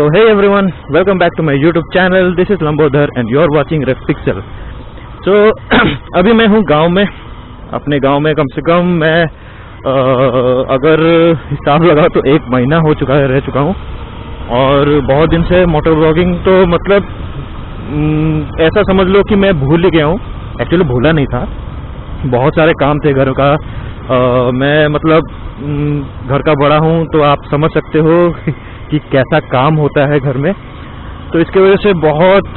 So hey everyone, welcome back to my YouTube channel. This is Lambodhar and you're watching RefPixel. So अभी मैं हूँ गांव में, अपने गांव में कम से कम मैं अगर हिसाब लगाओ तो 1 महीना हो चुका है, रह चुका हूँ। और बहुत दिन से मोटर ब्लॉगिंग तो मतलब ऐसा समझ लो कि मैं भूल ही गया हूँ। एक्चुअली भूला नहीं था, बहुत सारे काम थे घर का। मैं मतलब घर का बड़ा हूँ तो आप समझ सकते हो कि कैसा काम होता है घर में। तो इसके वजह से बहुत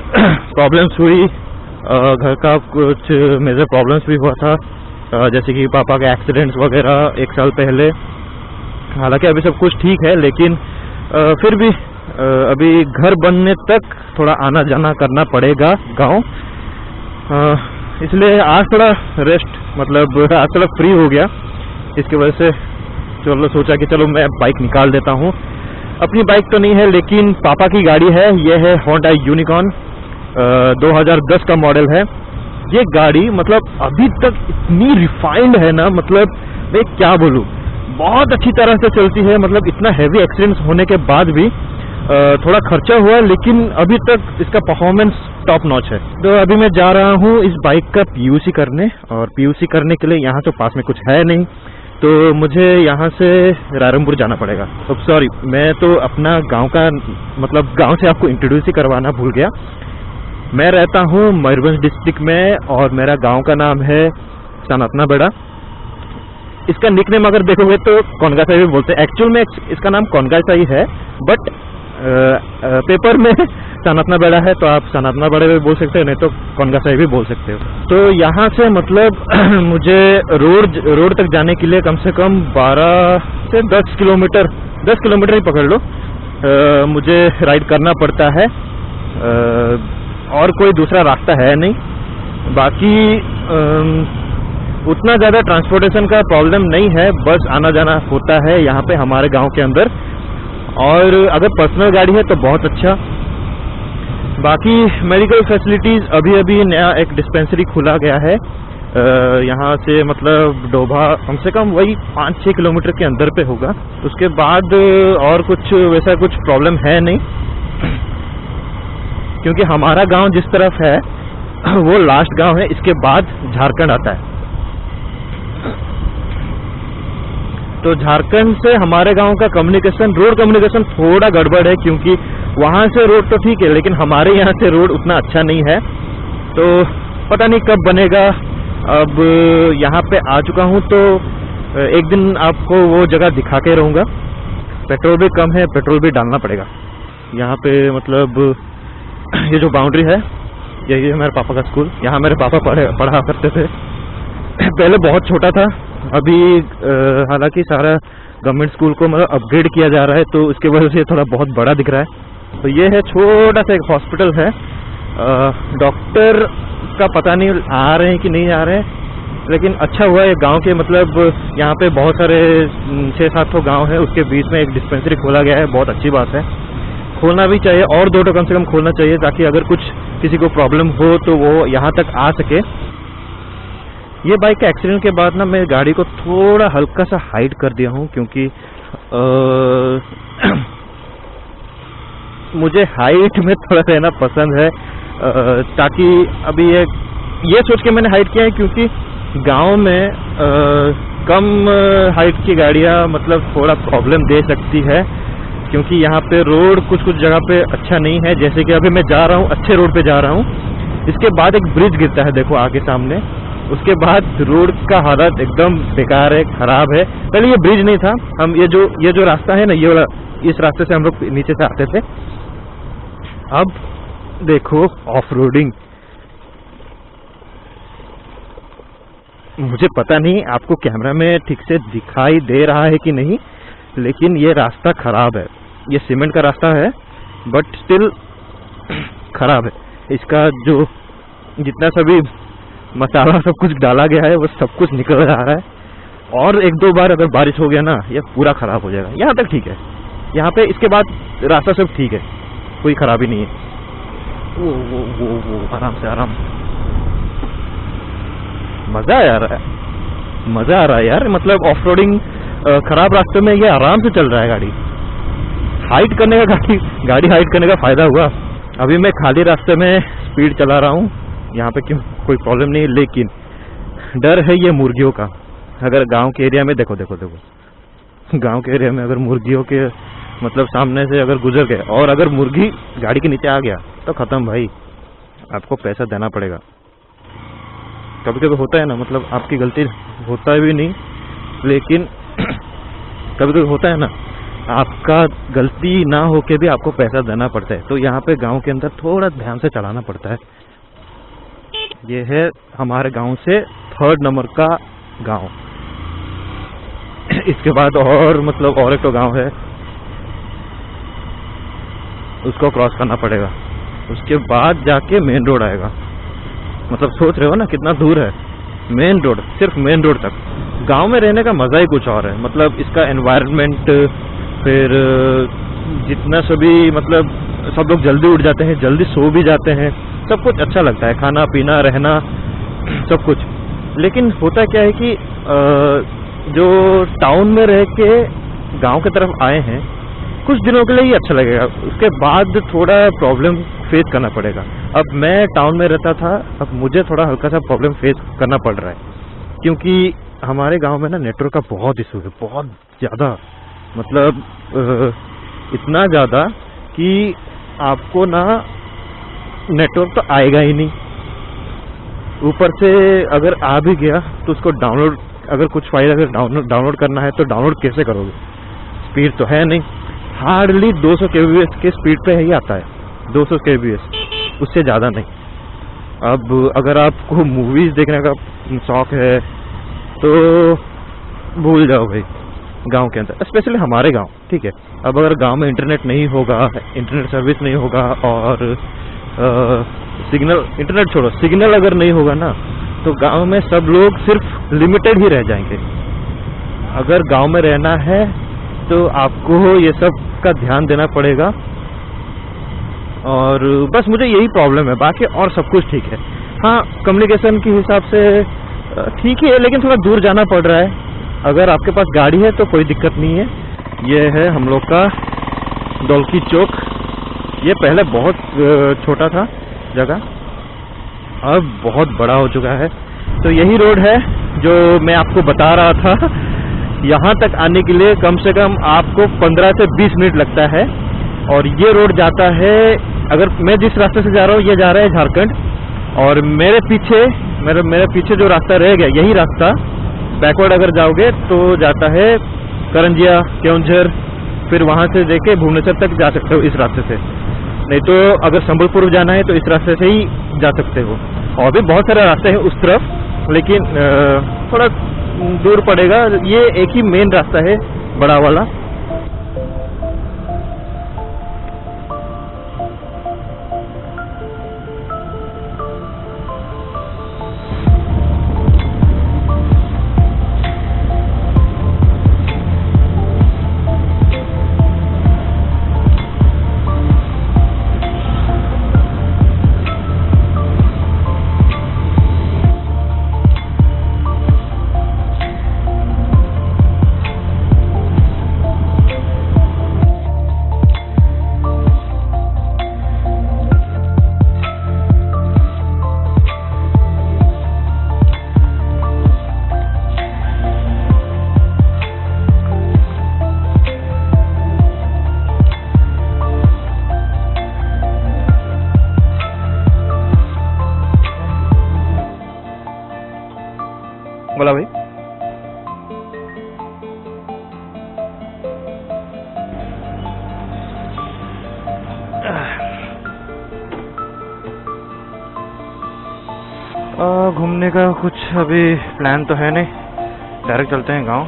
प्रॉब्लम्स हुई, घर का कुछ मेजर प्रॉब्लम्स भी हुआ था, जैसे कि पापा के एक्सीडेंट्स वगैरह 1 साल पहले। हालांकि अभी सब कुछ ठीक है, लेकिन फिर भी अभी घर बनने तक थोड़ा आना जाना करना पड़ेगा गांव। इसलिए आज थोड़ा रेस्ट, मतलब आज थोड़ा फ्री हो गया। इसकी वजह से चलो सोचा कि चलो मैं बाइक निकाल देता हूँ। अपनी बाइक तो नहीं है, लेकिन पापा की गाड़ी है। ये है होंडा यूनिकॉर्न, 2010 का मॉडल है। ये गाड़ी मतलब अभी तक इतनी रिफाइंड है ना, मतलब मैं क्या बोलूँ, बहुत अच्छी तरह से चलती है। मतलब इतना हैवी एक्सीडेंट्स होने के बाद भी थोड़ा खर्चा हुआ, लेकिन अभी तक इसका परफॉर्मेंस टॉप नॉच है। तो अभी मैं जा रहा हूँ इस बाइक का PUC करने, और PUC करने के लिए यहाँ तो पास में कुछ है नहीं, तो मुझे यहाँ से रायरंगपुर जाना पड़ेगा। अब सॉरी, मैं तो अपना गांव का मतलब गांव से आपको इंट्रोड्यूस ही करवाना भूल गया। मैं रहता हूँ मयूरभंज डिस्ट्रिक्ट में और मेरा गांव का नाम है सनातनाबेड़ा। इसका निकनेम अगर देखोगे तो कोनगासाई भी बोलते हैं। एक्चुअल में इसका नाम कोनगासाई है, बट पेपर में सनातनाबेड़ा है, तो आप सनातनाबेड़ा भी बोल सकते हो, नहीं तो कोनगासाई भी बोल सकते हो। तो यहाँ से मतलब मुझे रोड तक जाने के लिए कम से कम 12 से 10 किलोमीटर, 10 किलोमीटर ही पकड़ लो, मुझे राइड करना पड़ता है। और कोई दूसरा रास्ता है नहीं। बाकी उतना ज़्यादा ट्रांसपोर्टेशन का प्रॉब्लम नहीं है, बस आना जाना होता है यहाँ पे हमारे गांव के अंदर। और अगर पर्सनल गाड़ी है तो बहुत अच्छा। बाकी मेडिकल फैसिलिटीज़, अभी नया एक डिस्पेंसरी खुला गया है यहाँ से, मतलब डोभा कम से कम वही 5-6 किलोमीटर के अंदर पे होगा। उसके बाद और कुछ वैसा कुछ प्रॉब्लम है नहीं, क्योंकि हमारा गांव जिस तरफ है वो लास्ट गांव है, इसके बाद झारखंड आता है। तो झारखंड से हमारे गांव का कम्युनिकेशन, रोड कम्युनिकेशन थोड़ा गड़बड़ है, क्योंकि वहां से रोड तो ठीक है, लेकिन हमारे यहाँ से रोड उतना अच्छा नहीं है। तो पता नहीं कब बनेगा। अब यहाँ पे आ चुका हूँ तो एक दिन आपको वो जगह दिखा के रहूँगा। पेट्रोल भी कम है, पेट्रोल भी डालना पड़ेगा यहाँ पे। मतलब ये जो बाउंड्री है, यही है मेरे पापा का स्कूल। यहाँ मेरे पापा पढ़ा करते थे। पहले बहुत छोटा था, अभी हालांकि सारा गवर्नमेंट स्कूल को मतलब अपग्रेड किया जा रहा है, तो उसके वजह से थोड़ा बहुत बड़ा दिख रहा है। तो ये है छोटा सा एक हॉस्पिटल है। डॉक्टर का पता नहीं आ रहे हैं कि नहीं आ रहे हैं, लेकिन अच्छा हुआ है गांव के, मतलब यहाँ पे बहुत सारे 6-7 तो गाँव है, उसके बीच में एक डिस्पेंसरी खोला गया है। बहुत अच्छी बात है, खोलना भी चाहिए, और 2 तो कम से कम खोलना चाहिए, ताकि अगर कुछ किसी को प्रॉब्लम हो तो वो यहाँ तक आ सके। ये बाइक के एक्सीडेंट के बाद ना मैं गाड़ी को थोड़ा हल्का सा हाइड कर दिया हूँ, क्योंकि मुझे हाइट में थोड़ा रहना पसंद है। ताकि अभी ये सोच के मैंने हाइट किया है, क्योंकि गांव में कम हाइट की गाड़ियाँ मतलब थोड़ा प्रॉब्लम दे सकती है, क्योंकि यहाँ पे रोड कुछ जगह पे अच्छा नहीं है। जैसे कि अभी मैं जा रहा हूँ, अच्छे रोड पे जा रहा हूँ, इसके बाद एक ब्रिज गिरता है, देखो आगे सामने। उसके बाद रोड का हालत एकदम बेकार है, खराब है। पहले ये ब्रिज नहीं था, हम ये जो रास्ता है ना, ये वाला, इस रास्ते से हम लोग नीचे से आते थे। अब देखो ऑफ रोडिंग, मुझे पता नहीं आपको कैमरा में ठीक से दिखाई दे रहा है कि नहीं, लेकिन ये रास्ता खराब है। ये सीमेंट का रास्ता है, बट स्टिल खराब है। इसका जो जितना सभी मसाला सब कुछ डाला गया है, वो सब कुछ निकल जा रहा है। और 1-2 बार अगर बारिश हो गया ना, ये पूरा खराब हो जाएगा। यहाँ तक ठीक है, यहाँ पे इसके बाद रास्ता सब ठीक है, कोई खराबी नहीं है। वो आराम से मजा आ रहा है यार। मतलब ऑफ रोडिंग खराब रास्ते में ये आराम से चल रहा है गाड़ी। हाइट करने का गाड़ी हाइट करने का फायदा हुआ। अभी मैं खाली रास्ते में स्पीड चला रहा हूँ, यहाँ पे क्यों कोई प्रॉब्लम नहीं, लेकिन डर है ये मुर्गियों का। अगर गांव के एरिया में देखो गांव के एरिया में अगर मुर्गियों के मतलब सामने से अगर गुजर गए और अगर मुर्गी गाड़ी के नीचे आ गया तो खत्म भाई, आपको पैसा देना पड़ेगा। कभी कभी होता है ना, मतलब आपकी गलती होता है भी नहीं, लेकिन कभी कभी होता है ना, आपका गलती ना होके भी आपको पैसा देना पड़ता है। तो यहाँ पे गांव के अंदर थोड़ा ध्यान से चलाना पड़ता है। ये है हमारे गांव से 3rd नंबर का गांव। इसके बाद और मतलब और एक तो गांव है, उसको क्रॉस करना पड़ेगा। उसके बाद जाके मेन रोड आएगा। मतलब सोच रहे हो ना कितना दूर है मेन रोड, सिर्फ मेन रोड तक। गांव में रहने का मजा ही कुछ और है। मतलब इसका एनवायरनमेंट, फिर जितना सभी मतलब सब लोग जल्दी उठ जाते हैं, जल्दी सो भी जाते हैं, सब कुछ अच्छा लगता है, खाना पीना रहना सब कुछ। लेकिन होता क्या है कि जो टाउन में रह के गांव की तरफ आए हैं, कुछ दिनों के लिए ही अच्छा लगेगा, उसके बाद थोड़ा प्रॉब्लम फेस करना पड़ेगा। अब मैं टाउन में रहता था, अब मुझे थोड़ा हल्का सा प्रॉब्लम फेस करना पड़ रहा है, क्योंकि हमारे गांव में ना नेटवर्क का बहुत इशू है, बहुत ज़्यादा। मतलब इतना ज़्यादा कि आपको ना नेटवर्क तो आएगा ही नहीं, ऊपर से अगर आ भी गया तो उसको डाउनलोड, अगर कुछ फाइल अगर डाउनलोड करना है तो डाउनलोड कैसे करोगे, स्पीड तो है नहीं। हार्डली 200 kbps के स्पीड पे ही आता है, 200 kbps, उससे ज़्यादा नहीं। अब अगर आपको मूवीज़ देखने का शौक है तो भूल जाओ भाई, गांव के अंदर, स्पेशली हमारे गांव, ठीक है। अब अगर गांव में इंटरनेट नहीं होगा, इंटरनेट सर्विस नहीं होगा और सिग्नल, इंटरनेट छोड़ो, सिग्नल अगर नहीं होगा ना, तो गांव में सब लोग सिर्फ लिमिटेड ही रह जाएंगे। अगर गांव में रहना है तो आपको ये सब का ध्यान देना पड़ेगा, और बस मुझे यही प्रॉब्लम है, बाकी और सब कुछ ठीक है। हाँ, कम्युनिकेशन के हिसाब से ठीक ही है, लेकिन थोड़ा दूर जाना पड़ रहा है। अगर आपके पास गाड़ी है तो कोई दिक्कत नहीं है। ये है हम लोग का डोलकी चौक। ये पहले बहुत छोटा था जगह, अब बहुत बड़ा हो चुका है। तो यही रोड है जो मैं आपको बता रहा था। यहाँ तक आने के लिए कम से कम आपको 15 से 20 मिनट लगता है। और ये रोड जाता है, अगर मैं जिस रास्ते से जा रहा हूँ, ये जा रहा है झारखंड, और मेरे पीछे जो रास्ता रह गया, यही रास्ता बैकवर्ड अगर जाओगे तो जाता है करंजिया, केवंझर, फिर वहाँ से देके भुवनेश्वर तक जा सकते हो इस रास्ते से। नहीं तो अगर संबलपुर जाना है तो इस रास्ते से ही जा सकते हो। और भी बहुत सारे रास्ते हैं उस तरफ, लेकिन थोड़ा दूर पड़ेगा। ये एक ही मेन रास्ता है, बड़ा वाला। बोला भाई। घूमने का कुछ अभी प्लान तो है नहीं, डायरेक्ट चलते हैं गांव।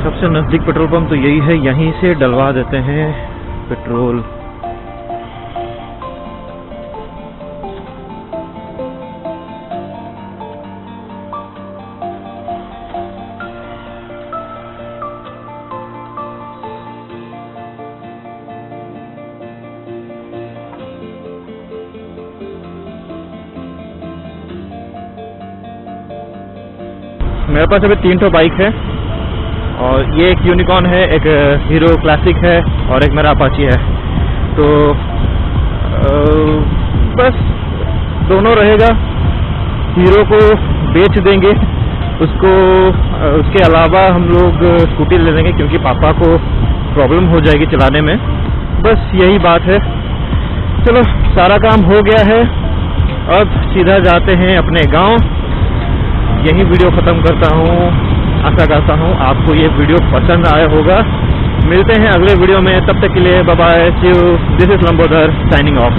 सबसे नज़दीक पेट्रोल पंप तो यही है, यहीं से डलवा देते हैं पेट्रोल। मेरे पास अभी 3 ठो बाइक है, और ये एक यूनिकॉर्न है, एक हीरो क्लासिक है और एक मेरा अपाची है। तो बस दोनों रहेगा। हीरो को बेच देंगे, उसके अलावा हम लोग स्कूटी ले लेंगे, क्योंकि पापा को प्रॉब्लम हो जाएगी चलाने में। बस यही बात है। चलो, सारा काम हो गया है, अब सीधा जाते हैं अपने गांव। यही वीडियो ख़त्म करता हूँ। आशा करता हूँ आपको ये वीडियो पसंद आया होगा। मिलते हैं अगले वीडियो में, तब तक के लिए bye bye, see you. This is Lambodar signing of.